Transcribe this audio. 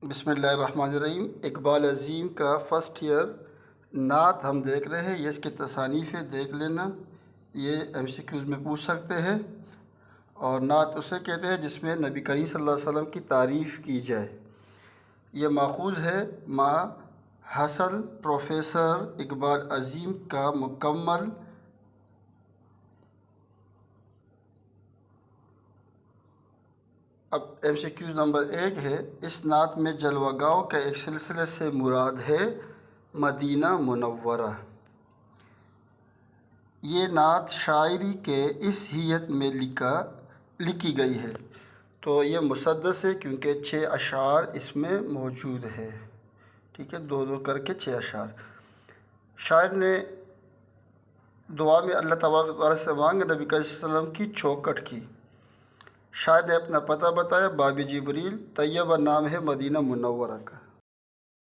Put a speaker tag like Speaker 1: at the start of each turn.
Speaker 1: بسم اللہ الرحمن الرحیم۔ اقبال عظیم کا فرسٹ ایئر نعت ہم دیکھ رہے ہیں۔ یہ اس کی تصانیفیں دیکھ لینا، یہ ایم سی کیوز میں پوچھ سکتے ہیں۔ اور نعت اسے کہتے ہیں جس میں نبی کریم صلی اللہ علیہ وسلم کی تعریف کی جائے۔ یہ ماخوذ ہے ما حصل پروفیسر اقبال عظیم کا مکمل اب ایم سی کیوز نمبر 1 ہے، اس نعت میں جلوہ گاؤں کے ایک سلسلے سے مراد ہے مدینہ منورہ۔ یہ نعت شاعری کے اس حیت میں لکھی گئی ہے، تو یہ مسدس ہے کیونکہ 6 اشعار اس میں موجود ہے۔ ٹھیک ہے، 2 کر کے 6 اشعار۔ شاعر نے دعا میں اللہ تبارک و تعالیٰ سے مانگا، نبی کریم صلی اللہ علیہ وسلم کی چوکھٹ کی۔ شاعر نے اپنا پتہ بتایا، باب جبریل، طیبہ نام ہے مدینہ منورہ کا۔